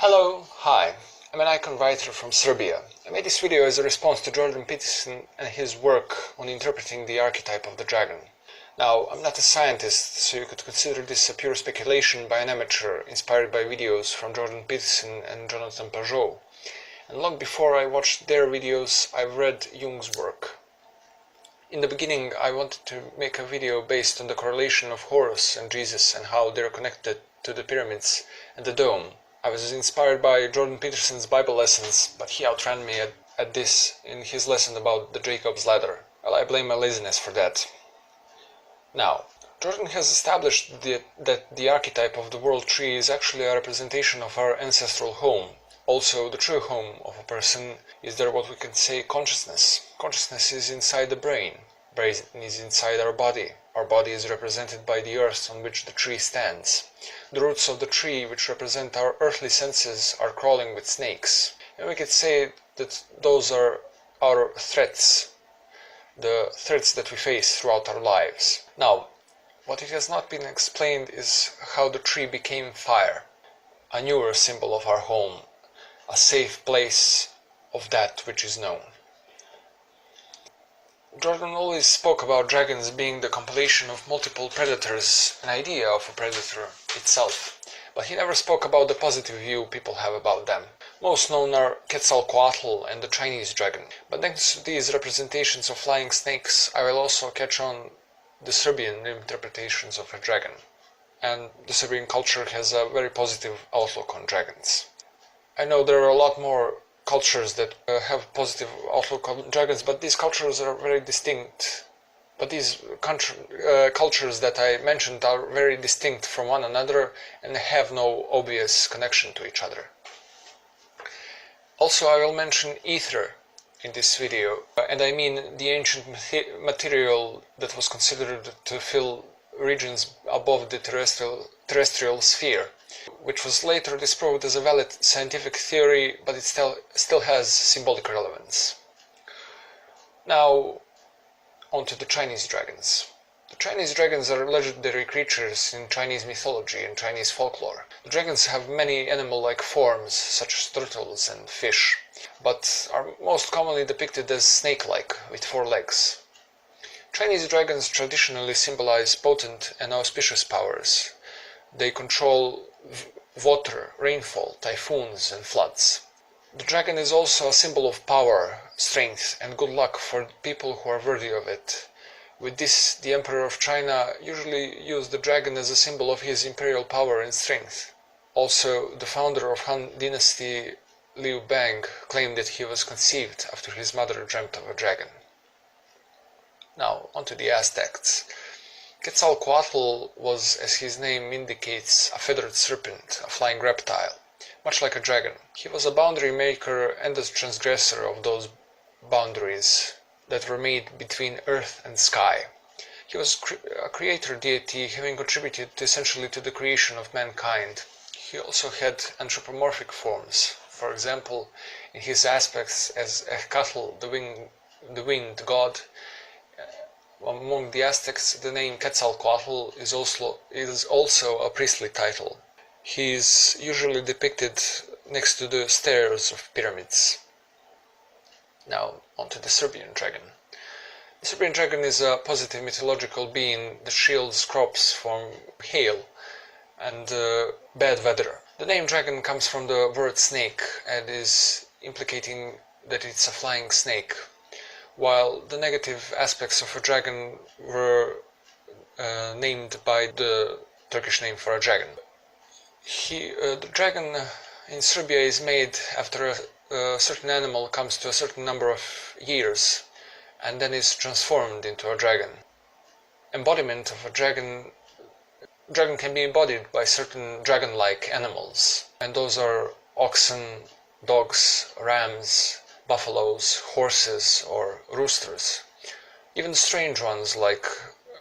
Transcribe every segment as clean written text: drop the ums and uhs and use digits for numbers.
Hi, I'm an icon writer from Serbia. I made this video as a response to Jordan Peterson and his work on interpreting the archetype of the dragon. Now, I'm not a scientist, so you could consider this a pure speculation by an amateur inspired by videos from Jordan Peterson and Jonathan Pajot. And long before I watched their videos, I read Jung's work. In the beginning, I wanted to make a video based on the correlation of Horus and Jesus and how they're connected to the pyramids and the dome. I was inspired by Jordan Peterson's Bible lessons, but he outran me at this in his lesson about the Jacob's ladder. Well, I blame my laziness for that. Now, Jordan has established that the archetype of the world tree is actually a representation of our ancestral home. Also, the true home of a person is there what we can say consciousness. Consciousness is inside the brain. Brain is inside our body. Our body is represented by the earth on which the tree stands. The roots of the tree, which represent our earthly senses, are crawling with snakes. And we could say that those are our threats, the threats that we face throughout our lives. Now, what it has not been explained is how the tree became fire, a newer symbol of our home, a safe place of that which is known. Jordan always spoke about dragons being the compilation of multiple predators, an idea of a predator itself, but he never spoke about the positive view people have about them. Most known are Quetzalcoatl and the Chinese dragon, but next to these representations of flying snakes, I will also catch on the Serbian interpretations of a dragon. And the Serbian culture has a very positive outlook on dragons. I know there are a lot more cultures that have positive outlook on dragons, but these cultures are very distinct. But these cultures that I mentioned are very distinct from one another and have no obvious connection to each other. Also, I will mention ether in this video, and I mean the ancient material that was considered to fill regions above the terrestrial sphere, which was later disproved as a valid scientific theory, but it still has symbolic relevance. Now, on to the Chinese dragons. The Chinese dragons are legendary creatures in Chinese mythology and Chinese folklore. The dragons have many animal-like forms, such as turtles and fish, but are most commonly depicted as snake-like, with 4 legs. Chinese dragons traditionally symbolize potent and auspicious powers. They control water, rainfall, typhoons, and floods. The dragon is also a symbol of power, strength, and good luck for people who are worthy of it. With this, the Emperor of China usually used the dragon as a symbol of his imperial power and strength. Also, the founder of Han Dynasty, Liu Bang, claimed that he was conceived after his mother dreamt of a dragon. Now, onto the Aztecs. Quetzalcoatl was, as his name indicates, a feathered serpent, a flying reptile, much like a dragon. He was a boundary maker and a transgressor of those boundaries that were made between earth and sky. He was a creator deity, having contributed essentially to the creation of mankind. He also had anthropomorphic forms, for example, in his aspects as Ecatl, the wind god. Among the Aztecs, the name Quetzalcoatl is also a priestly title. He is usually depicted next to the stairs of pyramids. Now, onto the Serbian dragon. The Serbian dragon is a positive mythological being that shields crops from hail and bad weather. The name dragon comes from the word snake and is implicating that it's a flying snake, while the negative aspects of a dragon were named by the Turkish name for a dragon. The dragon in Serbia is made after a certain animal comes to a certain number of years and then is transformed into a dragon. Embodiment of a dragon can be embodied by certain dragon-like animals, and those are oxen, dogs, rams, buffaloes, horses, or roosters. Even strange ones like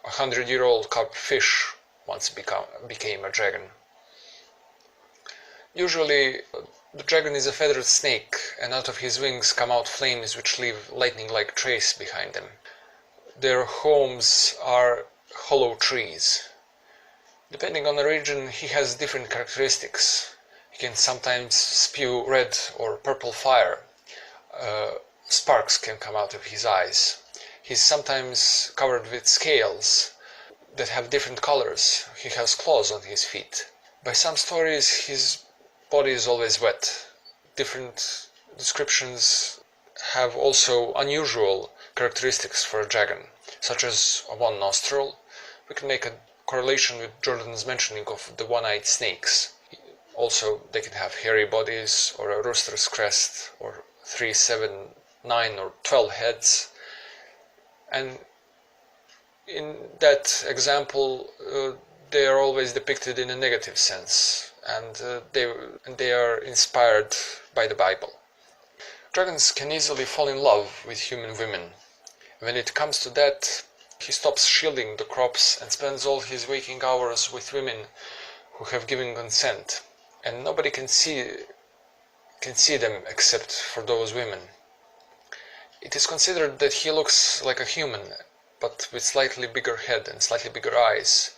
a 100-year-old carp fish once became a dragon. Usually, the dragon is a feathered snake, and out of his wings come out flames which leave lightning-like trace behind them. Their homes are hollow trees. Depending on the region, he has different characteristics. He can sometimes spew red or purple fire. Sparks can come out of his eyes. He's sometimes covered with scales that have different colors. He has claws on his feet. By some stories, his body is always wet. Different descriptions have also unusual characteristics for a dragon, such as a one nostril. We can make a correlation with Jordan's mentioning of the one-eyed snakes. Also, they can have hairy bodies, or a rooster's crest, or 3, 7, 9, or 12 heads. And in that example, they are always depicted in a negative sense, and they are inspired by the Bible. Dragons can easily fall in love with human women. When it comes to that, he stops shielding the crops and spends all his waking hours with women who have given consent, and nobody can see them except for those women. It is considered that he looks like a human, but with slightly bigger head and slightly bigger eyes.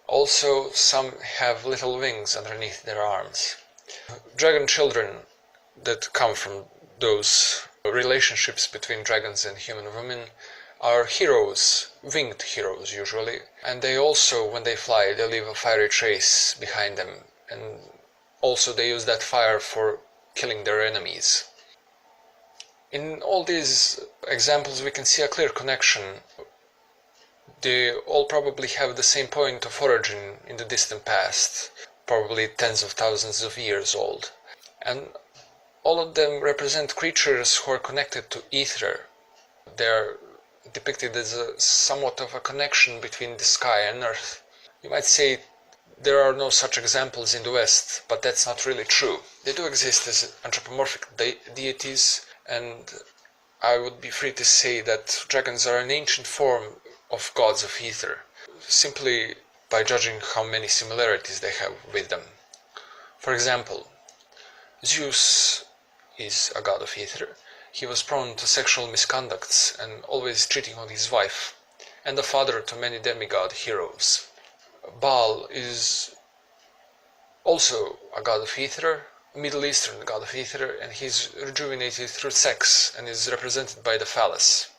Also, some have little wings underneath their arms. Dragon children that come from those relationships between dragons and human women are heroes, winged heroes usually, and they also, when they fly, they leave a fiery trace behind them, and also they use that fire for killing their enemies. In all these examples we can see a clear connection. They all probably have the same point of origin in the distant past, probably tens of thousands of years old, and all of them represent creatures who are connected to ether. They are depicted as somewhat of a connection between the sky and earth. You might say there are no such examples in the West, but that's not really true. They do exist as anthropomorphic deities, and I would be free to say that dragons are an ancient form of gods of ether, simply by judging how many similarities they have with them. For example, Zeus is a god of ether. He was prone to sexual misconducts and always cheating on his wife, and a father to many demigod heroes. Baal is also a god of ether, a Middle Eastern god of ether, and he's rejuvenated through sex and is represented by the phallus.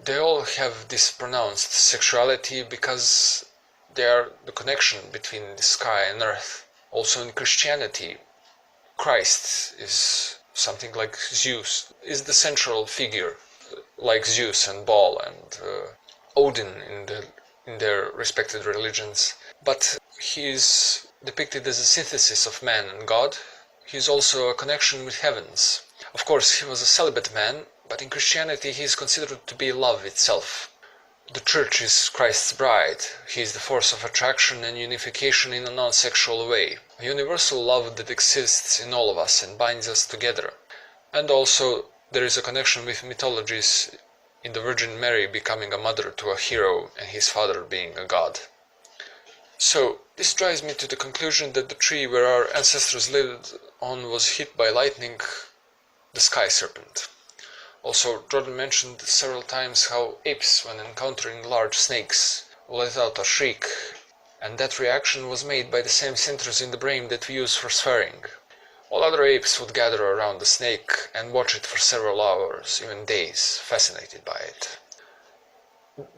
They all have this pronounced sexuality because they are the connection between the sky and earth. Also in Christianity, Christ is something like Zeus, is the central figure, like Zeus and Baal and Odin in their respected religions. But he is depicted as a synthesis of man and God. He is also a connection with heavens. Of course, he was a celibate man, but in Christianity he is considered to be love itself. The Church is Christ's bride. He is the force of attraction and unification in a non-sexual way, a universal love that exists in all of us and binds us together. And also there is a connection with mythologies in the Virgin Mary becoming a mother to a hero and his father being a god. So this drives me to the conclusion that the tree where our ancestors lived on was hit by lightning, the sky serpent. Also, Jordan mentioned several times how apes, when encountering large snakes, let out a shriek, and that reaction was made by the same centers in the brain that we use for swearing. All other apes would gather around the snake and watch it for several hours, even days, fascinated by it.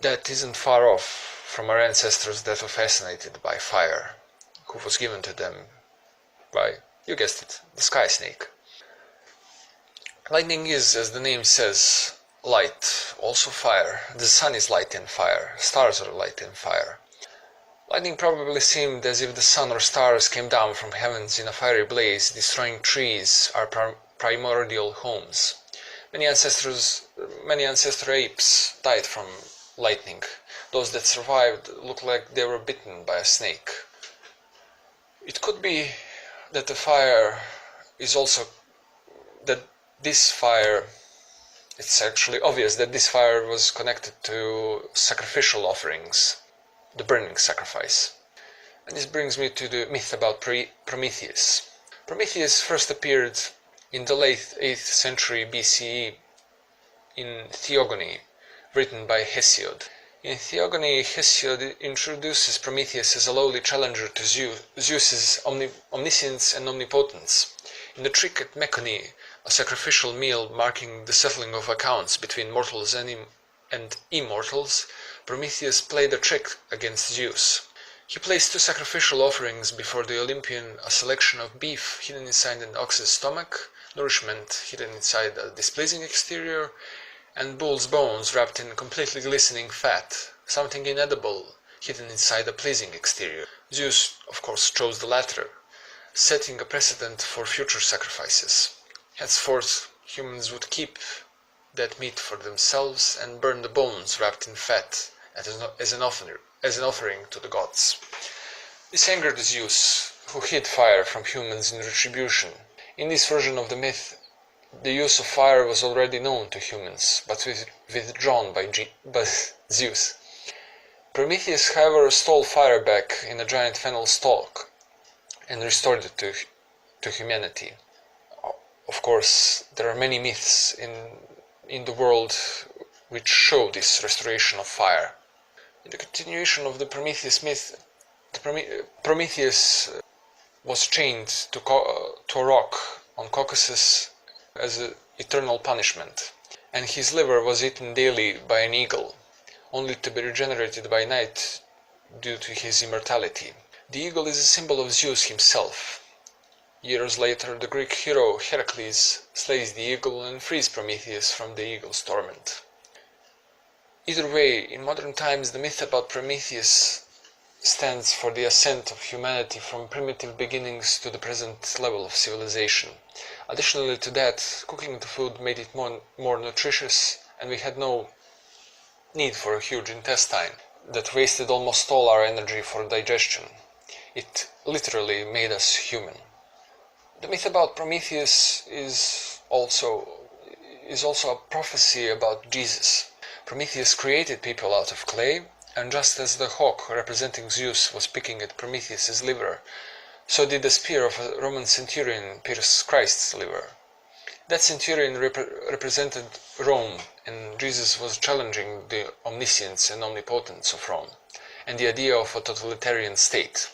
That isn't far off from our ancestors that were fascinated by fire, who was given to them by, you guessed it, the sky snake. Lightning is, as the name says, light, also fire. The sun is light and fire, stars are light and fire. Lightning probably seemed as if the sun or stars came down from heavens in a fiery blaze, destroying trees, our primordial homes. Many ancestor apes died from lightning. Those that survived looked like they were bitten by a snake. It could be that the fire is also that this fire, it's actually obvious that this fire was connected to sacrificial offerings, the burning sacrifice. And this brings me to the myth about Prometheus. Prometheus first appeared in the late 8th century BCE in Theogony, written by Hesiod. In Theogony, Hesiod introduces Prometheus as a lowly challenger to Zeus's omniscience and omnipotence. In the trick at Mecone, a sacrificial meal marking the settling of accounts between mortals and immortals, Prometheus played a trick against Zeus. He placed two sacrificial offerings before the Olympian, a selection of beef hidden inside an ox's stomach, nourishment hidden inside a displeasing exterior, and bull's bones wrapped in completely glistening fat, something inedible hidden inside a pleasing exterior. Zeus, of course, chose the latter, setting a precedent for future sacrifices. Henceforth, humans would keep that meat for themselves and burn the bones wrapped in fat as an offering to the gods. This angered Zeus, who hid fire from humans in retribution. In this version of the myth, the use of fire was already known to humans, but withdrawn by Zeus. Prometheus, however, stole fire back in a giant fennel stalk and restored it to humanity. Of course, there are many myths in the world which show this restoration of fire. In the continuation of the Prometheus myth, Prometheus was chained to a rock on Caucasus as an eternal punishment, and his liver was eaten daily by an eagle, only to be regenerated by night due to his immortality. The eagle is a symbol of Zeus himself. Years later, the Greek hero Heracles slays the eagle and frees Prometheus from the eagle's torment. Either way, in modern times, the myth about Prometheus stands for the ascent of humanity from primitive beginnings to the present level of civilization. Additionally to that, cooking the food made it more nutritious, and we had no need for a huge intestine that wasted almost all our energy for digestion. It literally made us human. The myth about Prometheus is also a prophecy about Jesus. Prometheus created people out of clay, and just as the hawk representing Zeus was picking at Prometheus's liver, so did the spear of a Roman centurion pierce Christ's liver. That centurion represented Rome, and Jesus was challenging the omniscience and omnipotence of Rome, and the idea of a totalitarian state.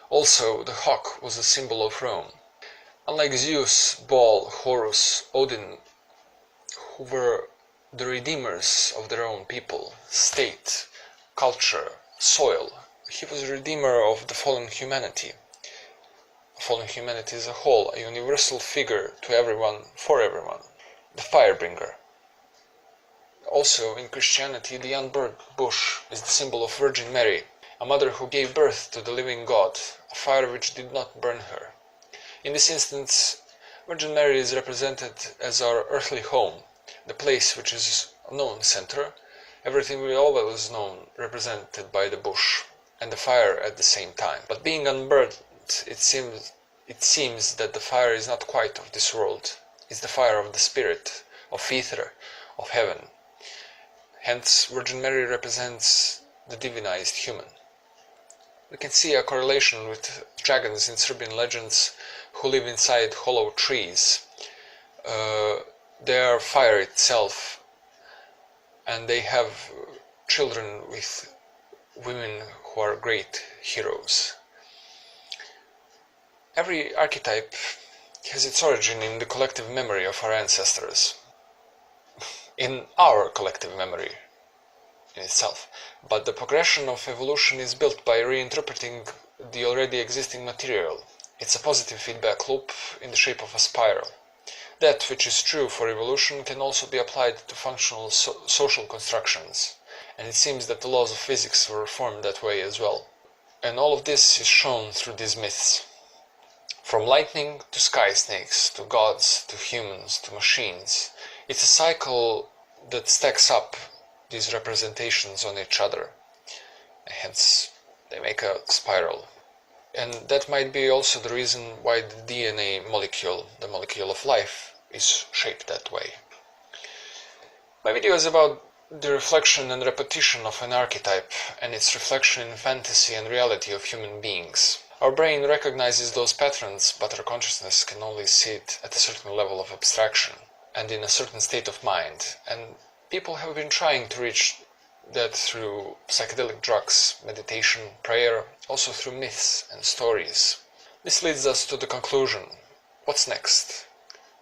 Also, the hawk was a symbol of Rome. Unlike Zeus, Baal, Horus, Odin, who were the redeemers of their own people, state, culture, soil, he was a redeemer of the fallen humanity. Fallen humanity as a whole, a universal figure to everyone, for everyone, the fire-bringer. Also, in Christianity, the unburned bush is the symbol of Virgin Mary, a mother who gave birth to the living God, a fire which did not burn her. In this instance, Virgin Mary is represented as our earthly home, the place which is a known center, everything we always known represented by the bush, and the fire at the same time. But being unburned, it seems that the fire is not quite of this world. It's the fire of the spirit, of ether, of heaven. Hence, Virgin Mary represents the divinized human. We can see a correlation with dragons in Serbian legends who live inside hollow trees. They are fire itself, and they have children with women who are great heroes. Every archetype has its origin in the collective memory of our ancestors, in our collective memory in itself. But the progression of evolution is built by reinterpreting the already existing material. It's a positive feedback loop in the shape of a spiral. That which is true for evolution can also be applied to functional social constructions, and it seems that the laws of physics were formed that way as well. And all of this is shown through these myths. From lightning to sky snakes, to gods, to humans, to machines. It's a cycle that stacks up these representations on each other. Hence, they make a spiral. And that might be also the reason why the DNA molecule, the molecule of life, is shaped that way. My video is about the reflection and repetition of an archetype and its reflection in fantasy and reality of human beings. Our brain recognizes those patterns, but our consciousness can only see it at a certain level of abstraction and in a certain state of mind. And people have been trying to reach that through psychedelic drugs, meditation, prayer, also through myths and stories. This leads us to the conclusion. What's next?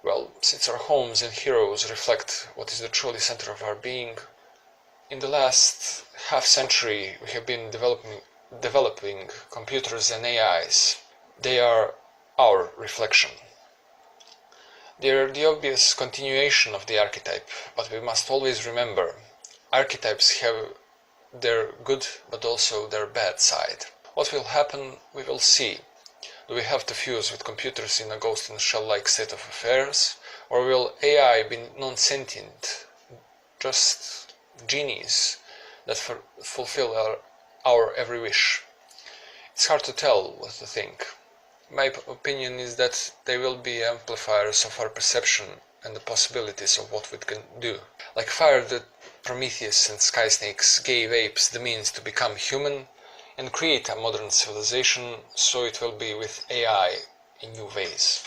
Well, since our homes and heroes reflect what is the truly center of our being, in the last half-century we have been developing computers and AIs. They are our reflection. They are the obvious continuation of the archetype, but we must always remember, archetypes have their good but also their bad side. What will happen, we will see. Do we have to fuse with computers in a ghost in the shell-like state of affairs, or will AI be non-sentient, just genies that fulfill our every wish? It's hard to tell what to think. My opinion is that they will be amplifiers of our perception and the possibilities of what we can do. Like fire that Prometheus and Sky Snakes gave apes the means to become human and create a modern civilization, so it will be with AI in new ways.